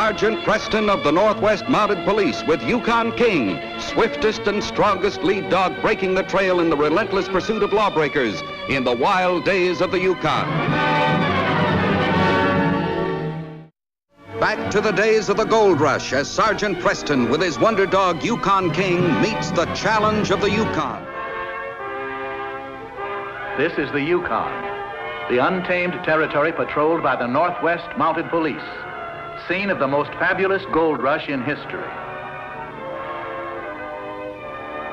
Sergeant Preston of the Northwest Mounted Police with Yukon King, swiftest and strongest lead dog breaking the trail in the relentless pursuit of lawbreakers in the wild days of the Yukon. Back to the days of the gold rush as Sergeant Preston with his wonder dog Yukon King meets the challenge of the Yukon. This is the Yukon, the untamed territory patrolled by the Northwest Mounted Police, scene of the most fabulous gold rush in history.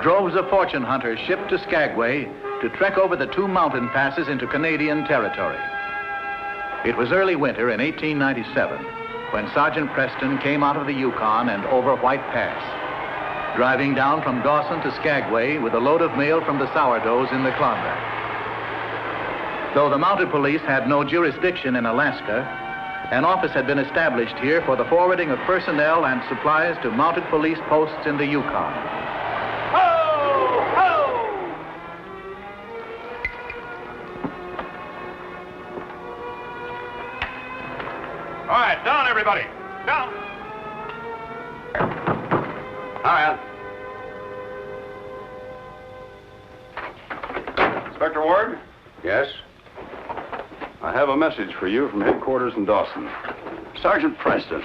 Droves of fortune hunters shipped to Skagway to trek over the two mountain passes into Canadian territory. It was early winter in 1897 when Sergeant Preston came out of the Yukon and over White Pass, driving down from Dawson to Skagway with a load of mail from the sourdoughs in the Klondike. Though the Mounted Police had no jurisdiction in Alaska, an office had been established here for the forwarding of personnel and supplies to Mounted Police posts in the Yukon. Ho! Ho! All right, down, everybody. Down. All right. Inspector Ward? Yes? I have a message for you from headquarters in Dawson. Sergeant Preston.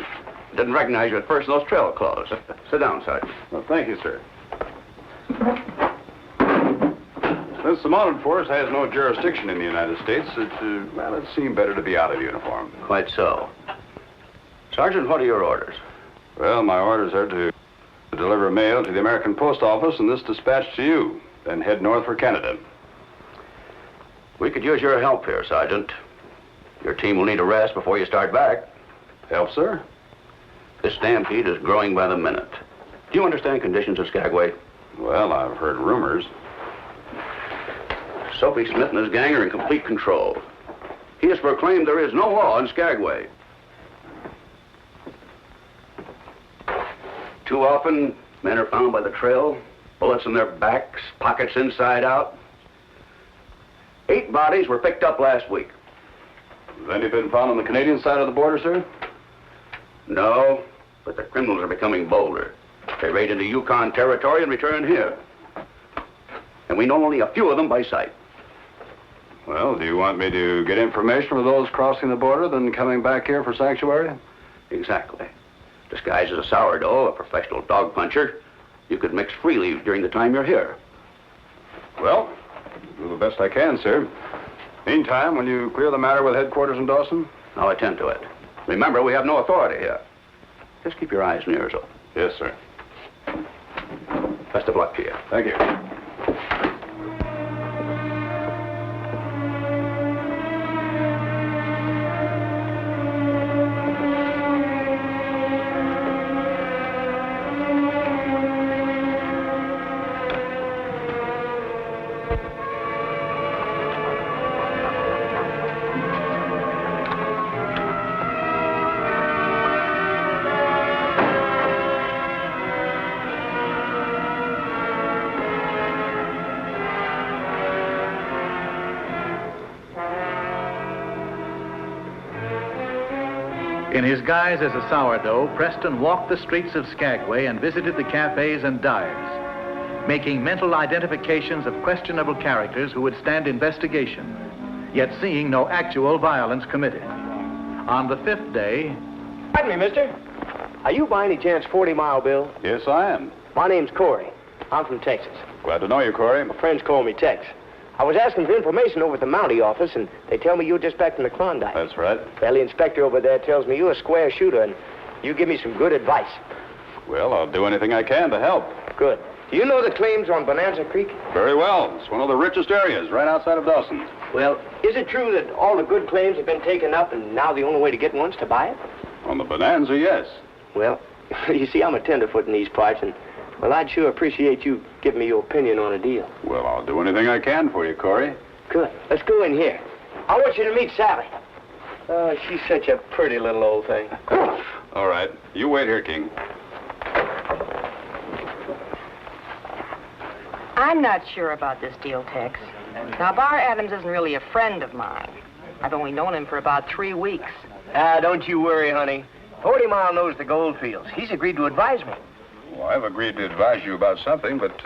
Didn't recognize you at first in those trail clothes. Sit down, Sergeant. Well, thank you, sir. Since the Mounted Force has no jurisdiction in the United States, it seemed better to be out of uniform. Quite so. Sergeant, what are your orders? Well, my orders are to deliver mail to the American Post Office and this dispatch to you, then head north for Canada. We could use your help here, Sergeant. Your team will need a rest before you start back. Help, sir? This stampede is growing by the minute. Do you understand conditions at Skagway? Well, I've heard rumors. Soapy Smith and his gang are in complete control. He has proclaimed there is no law in Skagway. Too often, men are found by the trail, bullets in their backs, pockets inside out. 8 bodies were picked up last week. Has any been found on the Canadian side of the border, sir? No, but the criminals are becoming bolder. They raid into Yukon territory and return here. And we know only a few of them by sight. Well, do you want me to get information from those crossing the border, then coming back here for sanctuary? Exactly. Disguised as a sourdough, a professional dog puncher, you could mix freely during the time you're here. Well, do the best I can, sir. Meantime, will you clear the matter with headquarters in Dawson? I'll attend to it. Remember, we have no authority here. Just keep your eyes and ears open. Yes, sir. Best of luck to you. Thank you. In his guise as a sourdough, Preston walked the streets of Skagway and visited the cafes and dives, making mental identifications of questionable characters who would stand investigation, yet seeing no actual violence committed. On the 5th day... Pardon me, mister. Are you by any chance 40 Mile Bill? Yes, I am. My name's Corey. I'm from Texas. Glad to know you, Corey. My friends call me Tex. I was asking for information over at the Mountie office, and they tell me you're just back from the Klondike. That's right. Well, the inspector over there tells me you're a square shooter, and you give me some good advice. Well, I'll do anything I can to help. Good. Do you know the claims on Bonanza Creek? Very well. It's one of the richest areas, right outside of Dawson. Well, is it true that all the good claims have been taken up, and now the only way to get one's to buy it? On the Bonanza, yes. Well, you see, I'm a tenderfoot in these parts, and, well, I'd sure appreciate you giving me your opinion on a deal. Well, I'll do anything I can for you, Corey. Good. Let's go in here. I want you to meet Sally. Oh, she's such a pretty little old thing. All right. You wait here, King. I'm not sure about this deal, Tex. Now, Bar Adams isn't really a friend of mine. I've only known him for about 3 weeks. Don't you worry, honey. 40 Mile knows the gold fields. He's agreed to advise me. Well, I've agreed to advise you about something, but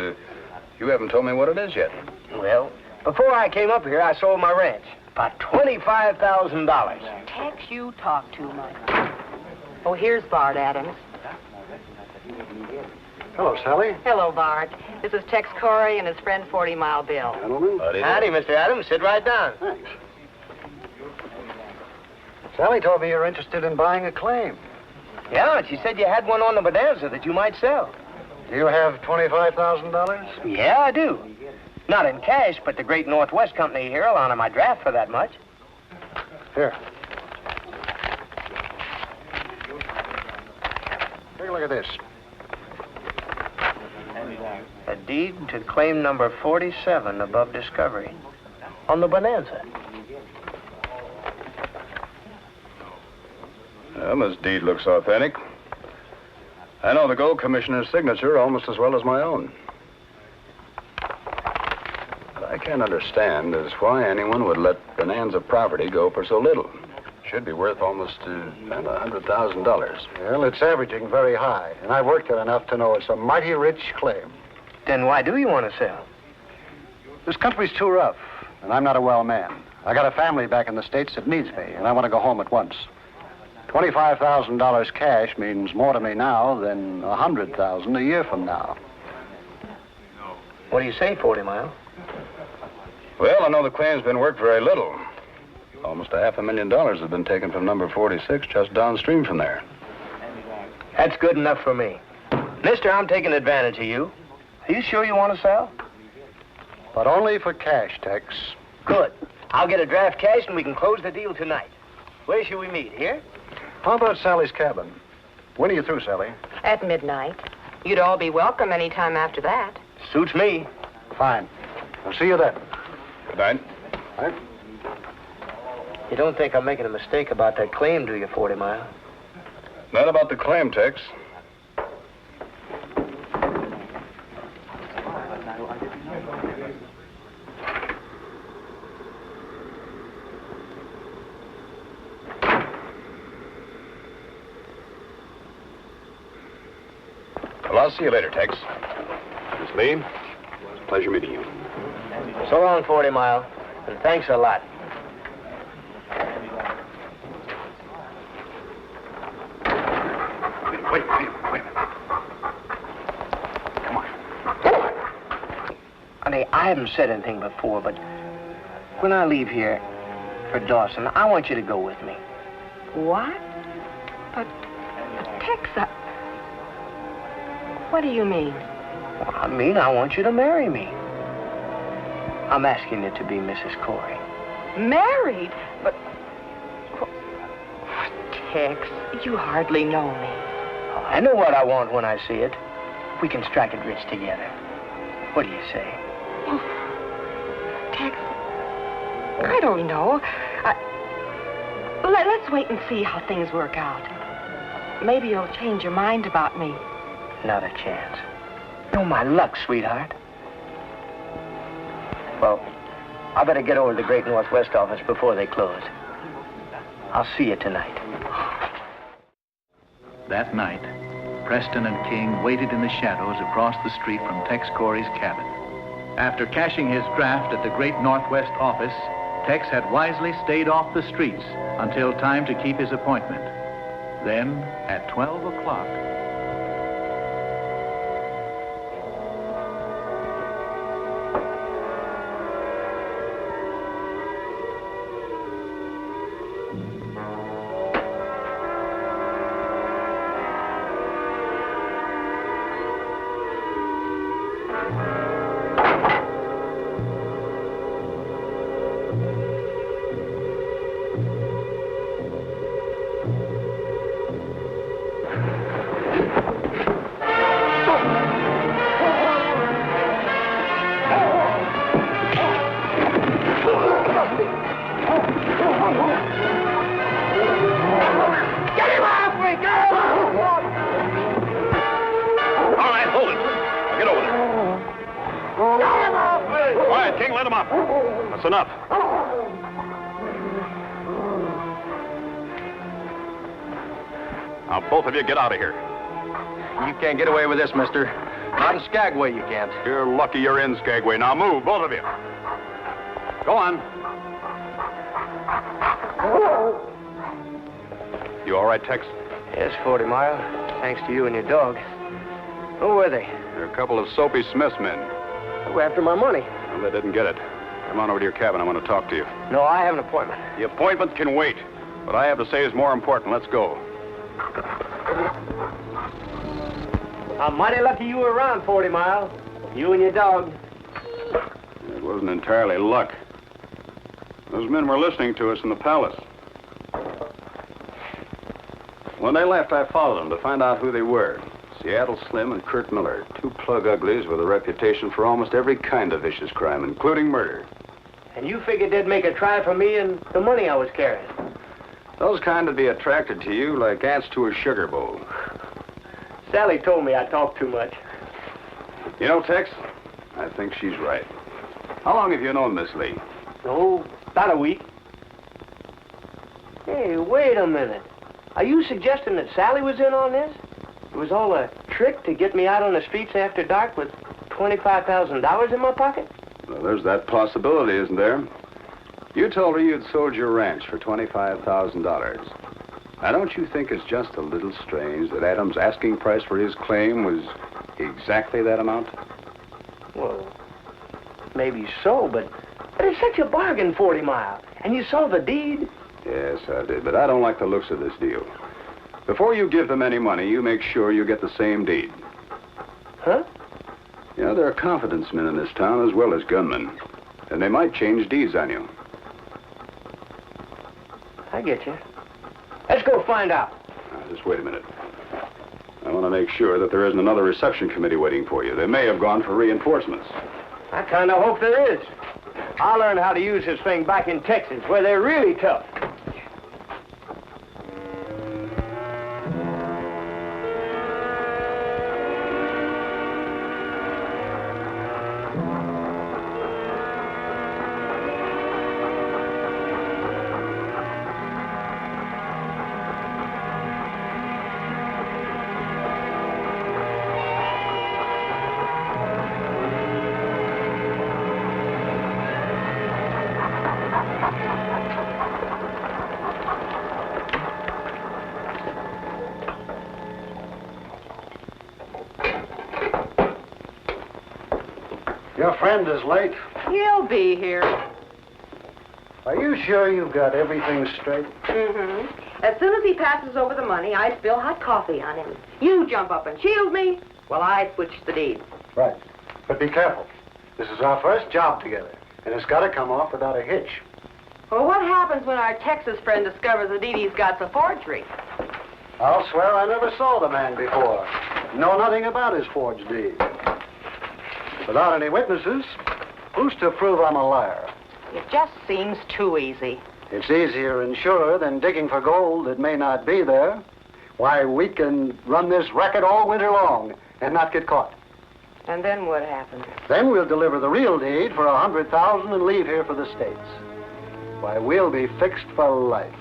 you haven't told me what it is yet. Well, before I came up here, I sold my ranch. About $25,000. Tex, you talk too much. Oh, here's Bart Adams. Hello, Sally. Hello, Bart. This is Tex Corey and his friend 40 Mile Bill. Gentlemen. Howdy, Mr. Adams. Sit right down. Thanks. Sally told me you're interested in buying a claim. Yeah, she said you had one on the Bonanza that you might sell. Do you have $25,000? Yeah, I do. Not in cash, but the Great Northwest Company here will honor my draft for that much. Here. Take a look at this. A deed to claim number 47 above Discovery on the Bonanza. Well, this deed looks authentic. I know the Gold Commissioner's signature almost as well as my own. What I can't understand is why anyone would let Bonanza property go for so little. Should be worth almost $100,000. Well, it's averaging very high, and I've worked it enough to know it's a mighty rich claim. Then why do you want to sell? This country's too rough, and I'm not a well man. I got a family back in the States that needs me, and I want to go home at once. $25,000 cash means more to me now than $100,000 a year from now. What do you say, 40 Mile? Well, I know the claim's been worked very little. Almost $500,000 has been taken from number 46 just downstream from there. That's good enough for me. Mister, I'm taking advantage of you. Are you sure you want to sell? But only for cash, Tex. Good. I'll get a draft cash and we can close the deal tonight. Where shall we meet? Here? How about Sally's cabin? When are you through, Sally? At midnight. You'd all be welcome any time after that. Suits me. Fine. I'll see you then. Good night. Right. You don't think I'm making a mistake about that claim, do you, 40 Mile? Not about the claim, Tex. Well, I'll see you later, Tex. Miss Lee, it's a pleasure meeting you. So long, 40 Mile, and thanks a lot. Wait. Come on. Honey, I haven't said anything before, but when I leave here for Dawson, I want you to go with me. What? But Tex, what do you mean? Well, I mean, I want you to marry me. I'm asking you to be Mrs. Corey. Married? But... Tex, you hardly know me. Oh, I know what I want when I see it. We can strike it rich together. What do you say? Tex, I don't know. Let's wait and see how things work out. Maybe you'll change your mind about me. Not a chance. No, my luck, sweetheart. Well, I better get over to the Great Northwest office before they close. I'll see you tonight. That night, Preston and King waited in the shadows across the street from Tex Corey's cabin. After cashing his draft at the Great Northwest office, Tex had wisely stayed off the streets until time to keep his appointment. Then, at 12 o'clock, That's enough. Now, both of you get out of here. You can't get away with this, mister. Not in Skagway, you can't. You're lucky you're in Skagway. Now move, both of you. Go on. You all right, Tex? Yes, 40 Mile. Thanks to you and your dog. Who were they? They're a couple of Soapy Smith's men. They were after my money. Well, they didn't get it. Come on over to your cabin. I want to talk to you. No, I have an appointment. The appointment can wait. What I have to say is more important. Let's go. I'm mighty lucky you were around, 40 Mile. You and your dog. It wasn't entirely luck. Those men were listening to us in the palace. When they left, I followed them to find out who they were. Seattle Slim and Kurt Miller, two plug uglies with a reputation for almost every kind of vicious crime, including murder. And you figured they'd make a try for me and the money I was carrying. Those kind would be attracted to you like ants to a sugar bowl. Sally told me I talked too much. You know, Tex, I think she's right. How long have you known Miss Lee? Oh, about a week. Hey, wait a minute. Are you suggesting that Sally was in on this? It was all a trick to get me out on the streets after dark with $25,000 in my pocket? Well, there's that possibility, isn't there? You told her you'd sold your ranch for $25,000. Now, don't you think it's just a little strange that Adams' asking price for his claim was exactly that amount? Well, maybe so, but it's such a bargain, 40 Mile. And you saw the deed? Yes, I did, but I don't like the looks of this deal. Before you give them any money, you make sure you get the same deed. Huh? You know, there are confidence men in this town as well as gunmen, and they might change deeds on you. I get you. Let's go find out. Now, just wait a minute. I want to make sure that there isn't another reception committee waiting for you. They may have gone for reinforcements. I kind of hope there is. I'll learn how to use this thing back in Texas, where they're really tough. Your friend is late. He'll be here. Are you sure you've got everything straight? Mm-hmm. As soon as he passes over the money, I spill hot coffee on him. You jump up and shield me while I switch the deeds. Right. But be careful. This is our first job together, and it's got to come off without a hitch. Well, what happens when our Texas friend discovers the deed he's got's a forgery? I'll swear I never saw the man before. Know nothing about his forged deed. Without any witnesses, who's to prove I'm a liar? It just seems too easy. It's easier and surer than digging for gold that may not be there. Why, we can run this racket all winter long and not get caught. And then what happens? Then we'll deliver the real deed for $100,000 and leave here for the States. Why, we'll be fixed for life.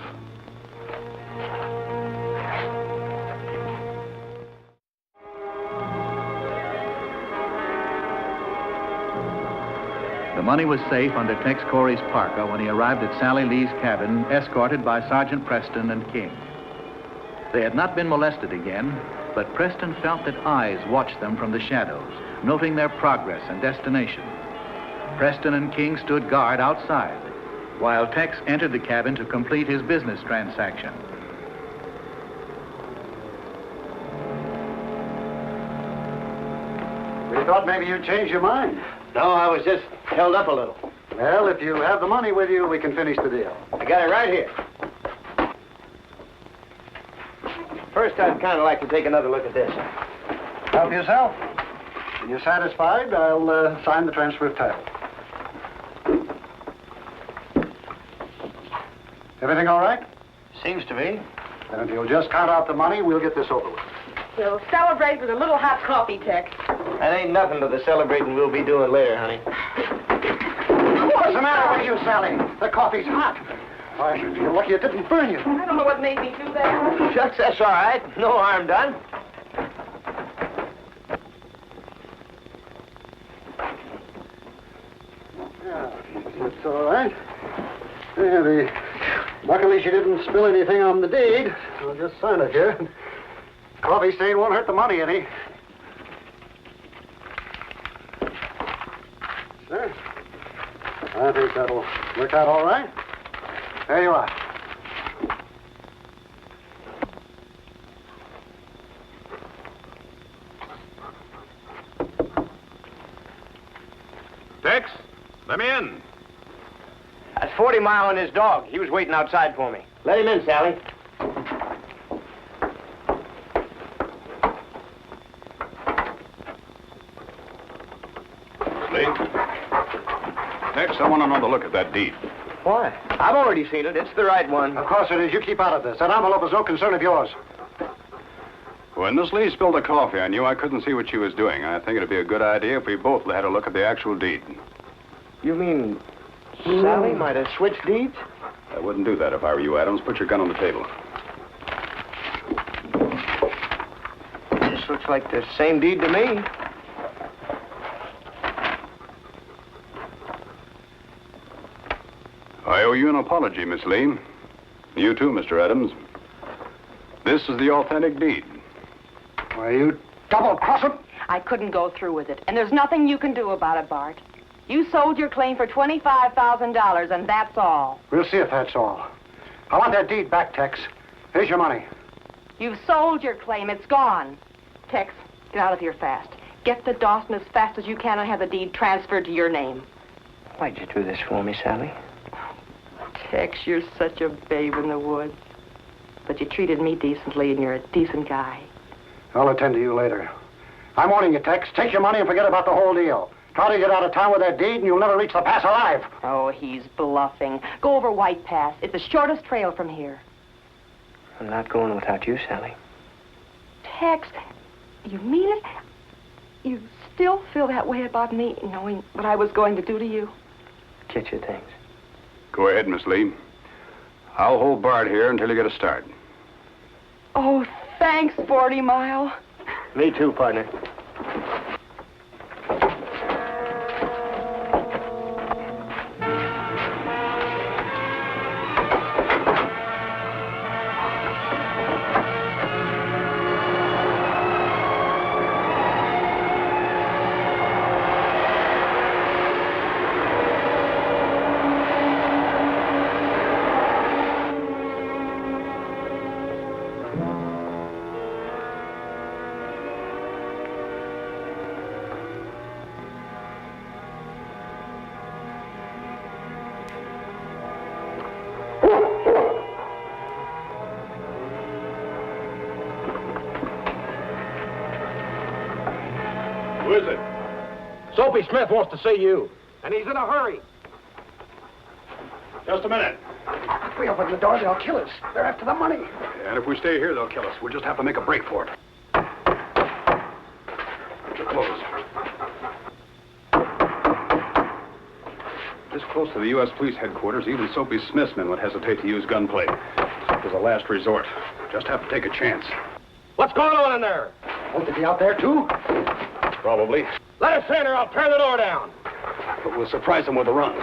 The money was safe under Tex Corey's parka when he arrived at Sally Lee's cabin, escorted by Sergeant Preston and King. They had not been molested again, but Preston felt that eyes watched them from the shadows, noting their progress and destination. Preston and King stood guard outside, while Tex entered the cabin to complete his business transaction. We thought maybe you'd change your mind. No, I was just held up a little. Well, if you have the money with you, we can finish the deal. I got it right here. First, I'd kind of like to take another look at this. Help yourself. When you're satisfied, I'll sign the transfer of title. Everything all right? Seems to be. Then if you'll just count out the money, we'll get this over with. We'll celebrate with a little hot coffee, Tex. That ain't nothing to the celebrating we'll be doing later, honey. What's the matter with you, Sally? The coffee's hot. Why, you're lucky it didn't burn you. I don't know what made me do that. Shucks, that's all right. No harm done. Yeah, that's all right. Yeah, luckily she didn't spill anything on the deed. I'll just sign it here. Coffee stain won't hurt the money any. Sir, I think that'll work out all right. There you are. Tex, let me in. That's 40 Mile and his dog. He was waiting outside for me. Let him in, Sally. Lee? Tex, I want another look at that deed. Why? I've already seen it. It's the right one. Of course it is. You keep out of this. That envelope is no concern of yours. When Miss Lee spilled the coffee on you, I couldn't see what she was doing. I think it'd be a good idea if we both had a look at the actual deed. You mean Sally might have switched deeds? I wouldn't do that if I were you, Adams. Put your gun on the table. This looks like the same deed to me. I owe you an apology, Miss Lee. You too, Mr. Adams. This is the authentic deed. Why, you double-crosser. I couldn't go through with it, and there's nothing you can do about it, Bart. You sold your claim for $25,000, and that's all. We'll see if that's all. I want that deed back, Tex. Here's your money. You've sold your claim. It's gone. Tex, get out of here fast. Get to Dawson as fast as you can and have the deed transferred to your name. Why'd you do this for me, Sally? Tex, you're such a babe in the woods. But you treated me decently, and you're a decent guy. I'll attend to you later. I'm warning you, Tex. Take your money and forget about the whole deal. Try to get out of town with that deed, and you'll never reach the pass alive. Oh, he's bluffing. Go over White Pass. It's the shortest trail from here. I'm not going without you, Sally. Tex, you mean it? You still feel that way about me, knowing what I was going to do to you? Get your things. Go ahead, Miss Lee. I'll hold Bart here until you get a start. Oh, thanks, 40 Mile. Me too, partner. Who is it? Soapy Smith wants to see you, and he's in a hurry. Just a minute. If we open the door, they'll kill us. They're after the money. And if we stay here, they'll kill us. We'll just have to make a break for it. They're closed. This close to the U.S. Police headquarters, even Soapy Smith's men would hesitate to use gunplay. It was a last resort. Just have to take a chance. What's going on in there? Won't they be out there, too? Probably. Let us in or I'll tear the door down. But we'll surprise them with a run.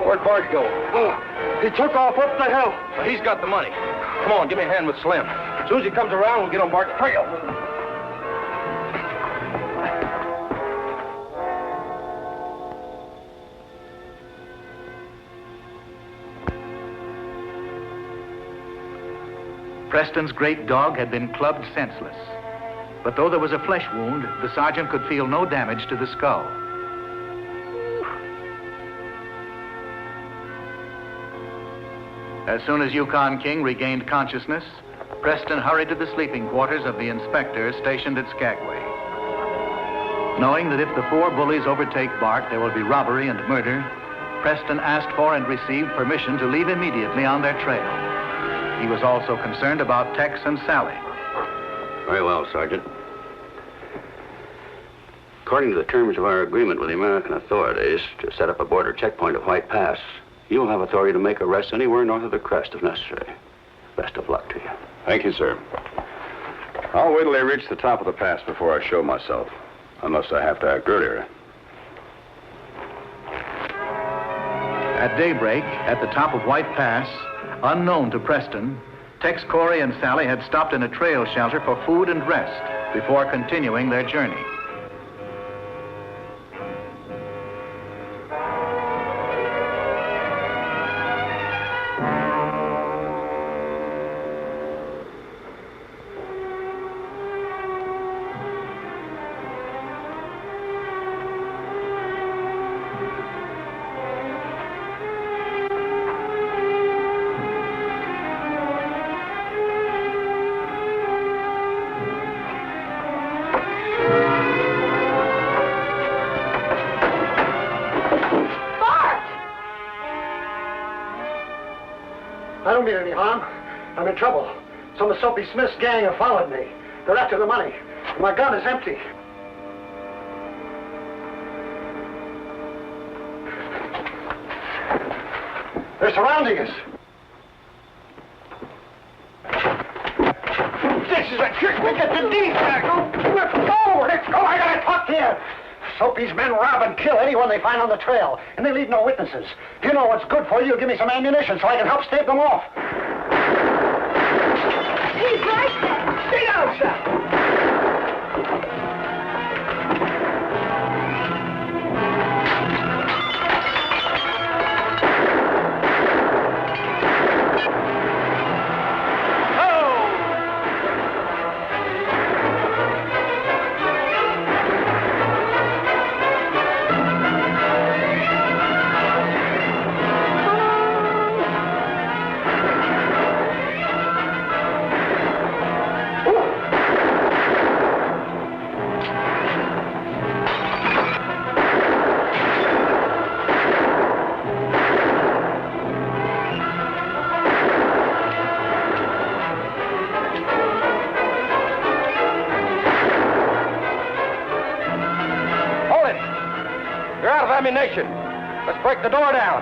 Where'd Bart go? He took off up the hill. Well, he's got the money. Come on, give me a hand with Slim. As soon as he comes around, we'll get on Bart's trail. Preston's great dog had been clubbed senseless. But though there was a flesh wound, the sergeant could feel no damage to the skull. As soon as Yukon King regained consciousness, Preston hurried to the sleeping quarters of the inspector stationed at Skagway. Knowing that if the four bullies overtake Bart, there will be robbery and murder, Preston asked for and received permission to leave immediately on their trail. He was also concerned about Tex and Sally. Very well, Sergeant. According to the terms of our agreement with the American authorities to set up a border checkpoint at White Pass, you'll have authority to make arrests anywhere north of the crest if necessary. Best of luck to you. Thank you, sir. I'll wait till they reach the top of the pass before I show myself, unless I have to act earlier. At daybreak, at the top of White Pass, unknown to Preston, Tex, Corey, and Sally had stopped in a trail shelter for food and rest before continuing their journey. I don't mean any harm. I'm in trouble. Some of Soapy Smith's gang have followed me. They're after the money. My gun is empty. They're surrounding us. This is a trick to get the deed back. Let's go! Let's go! I gotta talk to you. Soapy's men rob and kill anyone they find on the trail, and they leave no witnesses. If you know what's good for you, you'll give me some ammunition so I can help stave them off. He's right there. Stay down, Sal. Ammunition. Let's break the door down.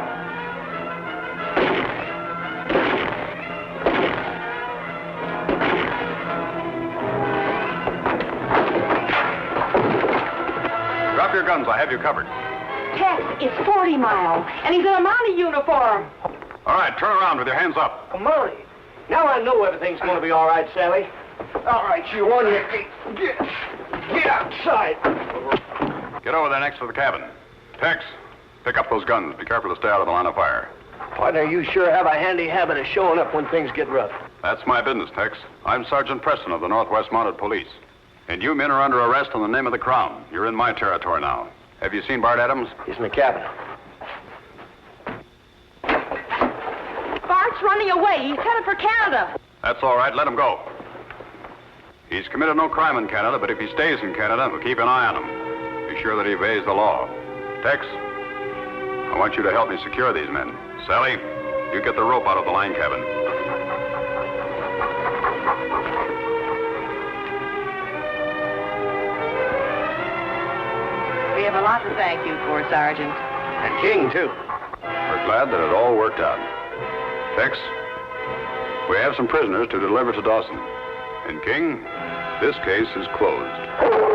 Drop your guns. I have you covered. Tex, it's 40 Mile, and he's in a mounted uniform. All right, turn around with your hands up. Molly, now I know everything's going to be all right, Sally. All right, you want to get outside. Get over there next to the cabin. Tex, pick up those guns. Be careful to stay out of the line of fire. Partner, you sure have a handy habit of showing up when things get rough. That's my business, Tex. I'm Sergeant Preston of the Northwest Mounted Police. And you men are under arrest on the name of the Crown. You're in my territory now. Have you seen Bart Adams? He's in the cabin. Bart's running away. He's headed for Canada. That's all right. Let him go. He's committed no crime in Canada, but if he stays in Canada, we'll keep an eye on him. Be sure that he obeys the law. Tex, I want you to help me secure these men. Sally, you get the rope out of the line cabin. We have a lot to thank you for, Sergeant. And King, too. We're glad that it all worked out. Tex, we have some prisoners to deliver to Dawson. And King, this case is closed.